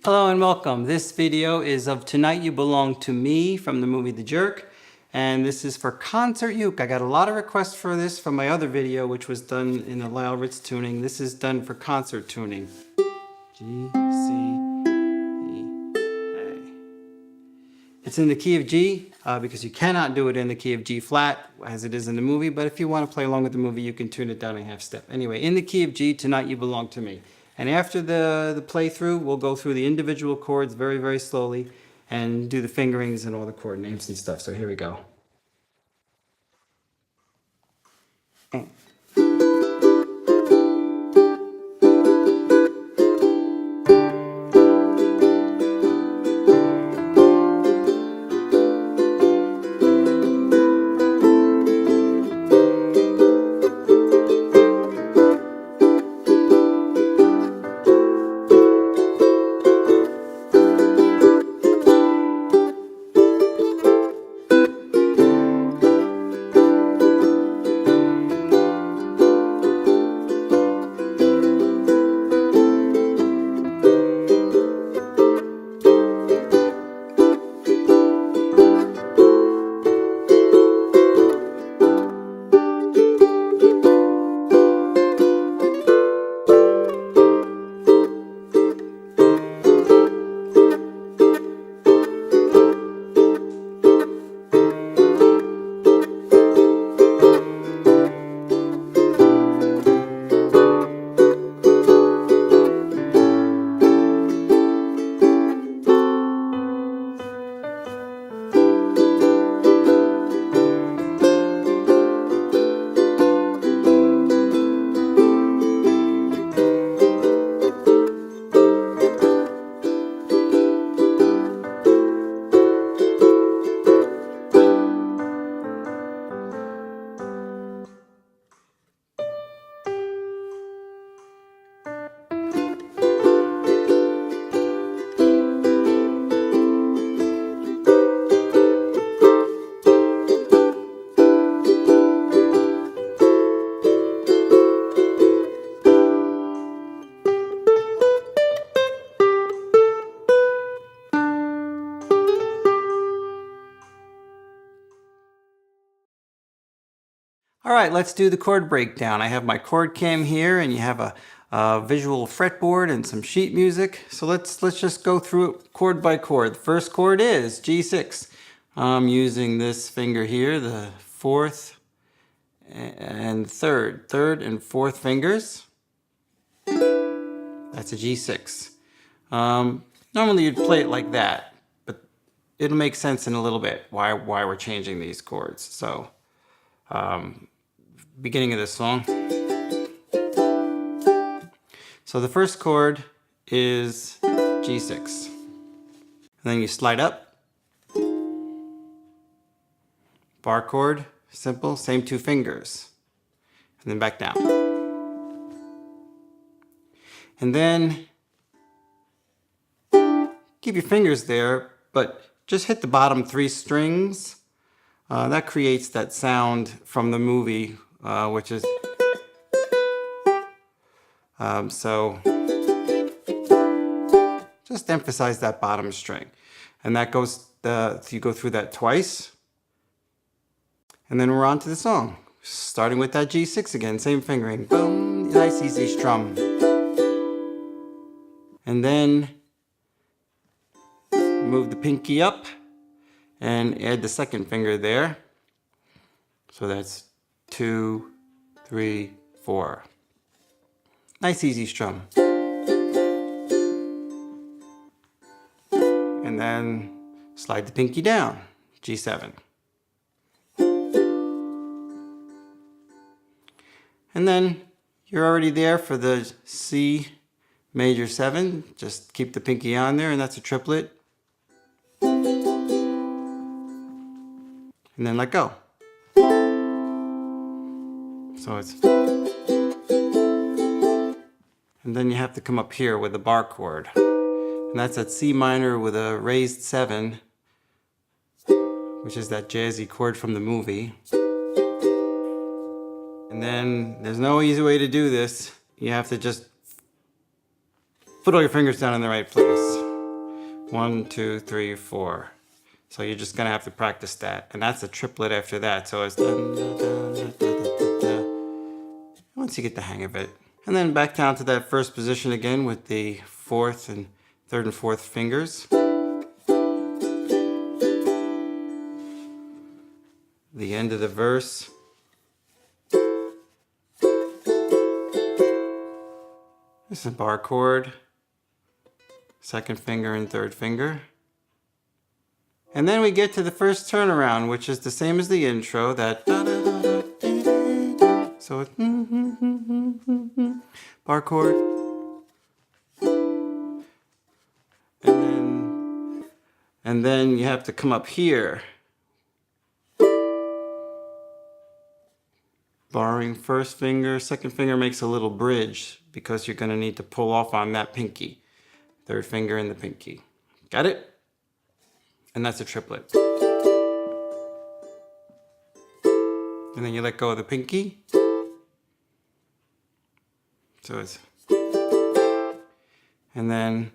Hello and welcome. This video is of Tonight You Belong to Me from the movie The Jerk. And this is for concert uke. I got a lot of requests for this from my other video, which was done in the Lyle Ritz tuning. This is done for concert tuning. G, C, E, A. It's in the key of G because you cannot do it in the key of G flat as it is in the movie. But if you want to play along with the movie, you can tune it down a half step. Anyway, in the key of G, Tonight You Belong to Me. And after the playthrough, we'll go through the individual chords very, very slowly and do the fingerings and all the chord names and stuff. So here we go. All right, let's do the chord breakdown. I have my chord cam here, and you have a visual fretboard and some sheet music. So let's just go through it chord by chord. The first chord is G6. I'm using this finger here, the fourth and third and fourth fingers. That's a G6. Normally you'd play it like that, but it'll make sense in a little bit why we're changing these chords. So. Beginning of this song. So the first chord is G6. And then you slide up. Bar chord, simple, same two fingers. And then back down. And then keep your fingers there, but just hit the bottom three strings. That creates that sound from the movie, which is so just emphasize that bottom string, and that goes you go through that twice, and then we're on to the song, starting with that G6 again, same fingering, boom, nice easy strum, and then move the pinky up and add the second finger there. So that's 2, 3, 4. Nice easy strum. And then slide the pinky down, G7. And then you're already there for the C major 7. Just keep the pinky on there, and that's a triplet. And then let go. So it's, and then you have to come up here with a bar chord, and that's at C minor with a raised 7, which is that jazzy chord from the movie. And then there's no easy way to do this. You have to just put all your fingers down in the right place. 1, 2, 3, 4. So you're just gonna have to practice that. And that's a triplet after that. So it's dun, dun, dun, dun, dun, dun, dun. Once you get the hang of it. And then back down to that first position again with the fourth and third and fourth fingers. The end of the verse. This is a bar chord. Second finger and third finger. And then we get to the first turnaround, which is the same as the intro, that so it's bar chord. And then you have to come up here. Barring first finger, second finger makes a little bridge because you're gonna need to pull off on that pinky. Third finger and the pinky. Got it? And that's a triplet. And then you let go of the pinky. So it's... And then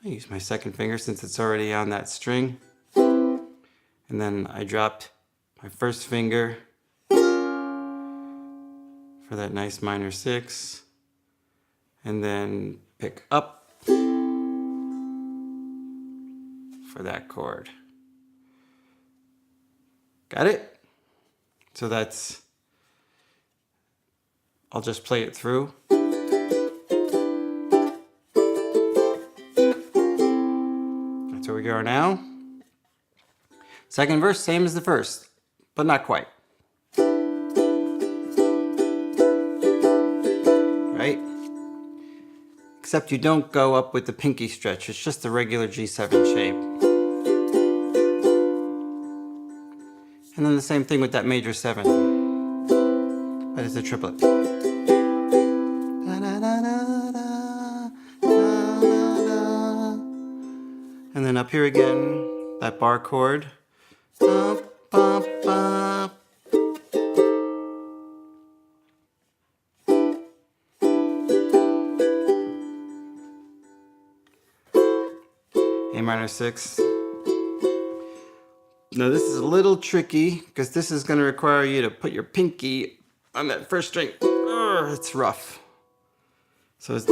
I use my second finger since it's already on that string. And then I dropped my first finger for that nice minor 6. And then pick up for that chord. Got it? So that's, I'll just play it through. That's where we go now. Second verse, same as the first, but not quite. Right? Except you don't go up with the pinky stretch. It's just the regular G7 shape. And then the same thing with that major 7. But it's a triplet. And then up here again, that bar chord. A minor 6. Now this is a little tricky because this is going to require you to put your pinky on that first string. It's rough. So it's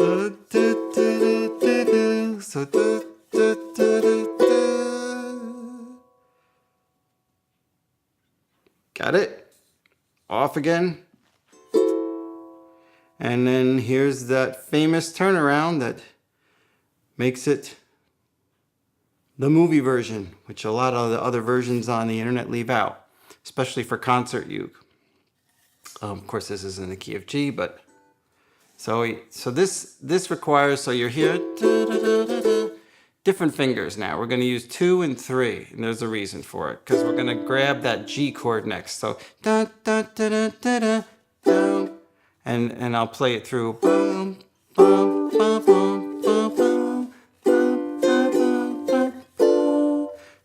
got it? Off again. And then here's that famous turnaround that makes it the movie version, which a lot of the other versions on the internet leave out, especially for concert uke. Of course, this is in the key of G, but so this requires, so you're here, different fingers now. We're going to use 2 and 3, and there's a reason for it, because we're going to grab that G chord next. So and I'll play it through.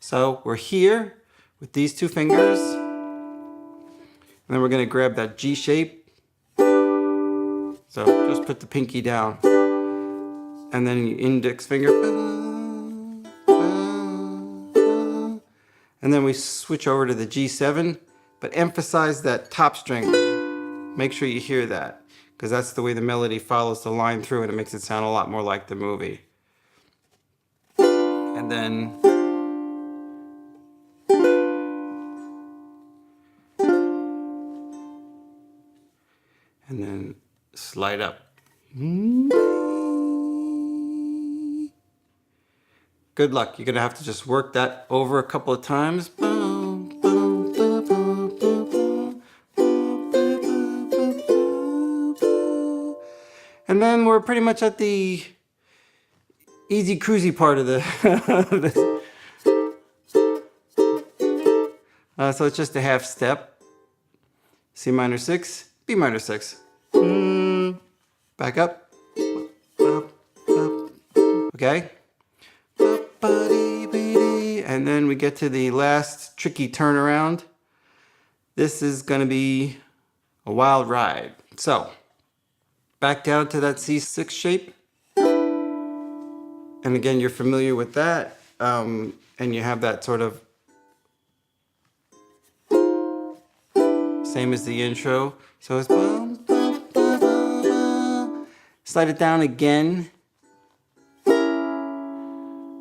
So we're here with these 2 fingers, and then we're going to grab that G shape. So just put the pinky down, and then your index finger, and then we switch over to the G7, but emphasize that top string. Make sure you hear that, because that's the way the melody follows the line through, and it makes it sound a lot more like the movie. And then slide up. Good luck. You're going to have to just work that over a couple of times. And then we're pretty much at the easy cruisy part of the so it's just a half step. C minor 6, B minor 6. Back up. Okay. And then we get to the last tricky turnaround. This is going to be a wild ride. So, back down to that C6 shape. And again, you're familiar with that, and you have that sort of same as the intro. So it's bum, bum, bum, bum, bum. Slide it down again.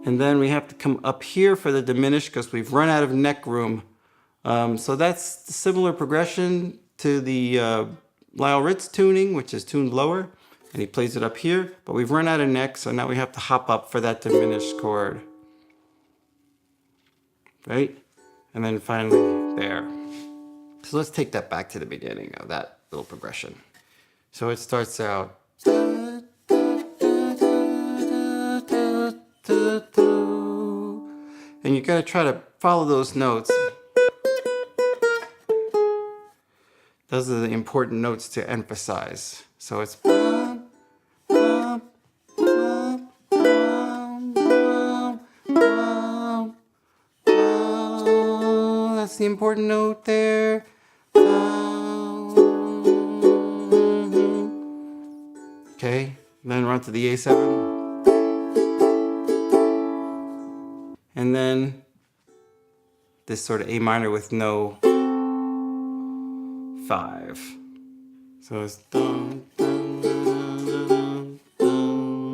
And then we have to come up here for the diminished because we've run out of neck room. So that's the similar progression to the Lyle Ritz tuning, which is tuned lower. And he plays it up here, but we've run out of neck, so now we have to hop up for that diminished chord. Right? And then finally there. So let's take that back to the beginning of that little progression. So it starts out. And you gotta try to follow those notes. Those are the important notes to emphasize. So it's bum, bum, bum, bum, bum, bum, bum. That's the important note there. Okay, then we're on to the A7. And then this sort of A minor with no 5. So it's dum, dum, dum, dum, dum.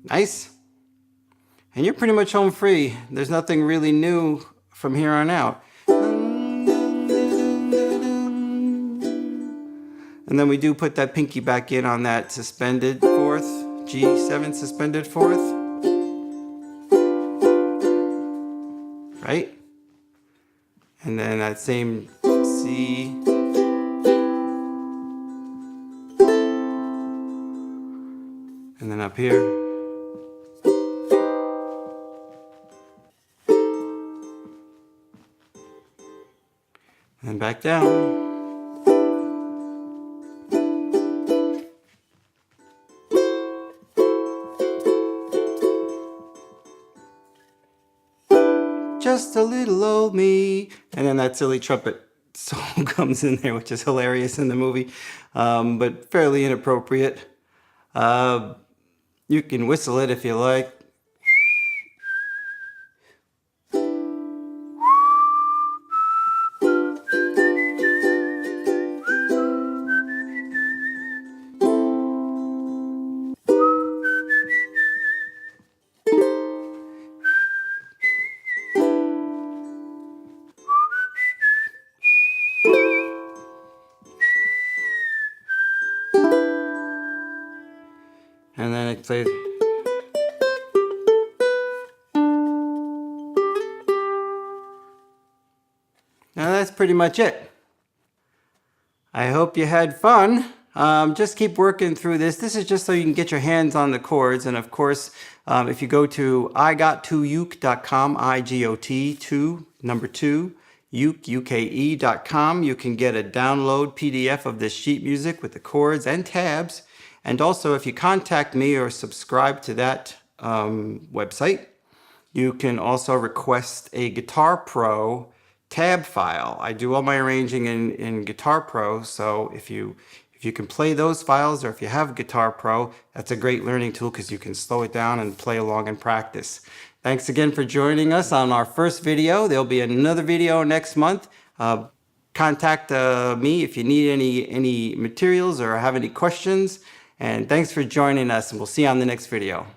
Nice. And you're pretty much home free. There's nothing really new from here on out. And then we do put that pinky back in on that suspended fourth, G7 suspended fourth. Right? And then that same C. And then up here. And then back down. Just a little old me. And then that silly trumpet song comes in there, which is hilarious in the movie, but fairly inappropriate. You can whistle it if you like. And then it plays. Now that's pretty much it. I hope you had fun. Just keep working through this. This is just so you can get your hands on the chords. And of course, if you go to igot2uke.com, I-G-O-T, number 2, uke.com, you can get a download PDF of this sheet music with the chords and tabs. And also, if you contact me or subscribe to that website, you can also request a Guitar Pro tab file. I do all my arranging in Guitar Pro, so if you can play those files, or if you have Guitar Pro, that's a great learning tool because you can slow it down and play along and practice. Thanks again for joining us on our first video. There'll be another video next month. Contact me if you need any materials or have any questions. And thanks for joining us, and we'll see you on the next video.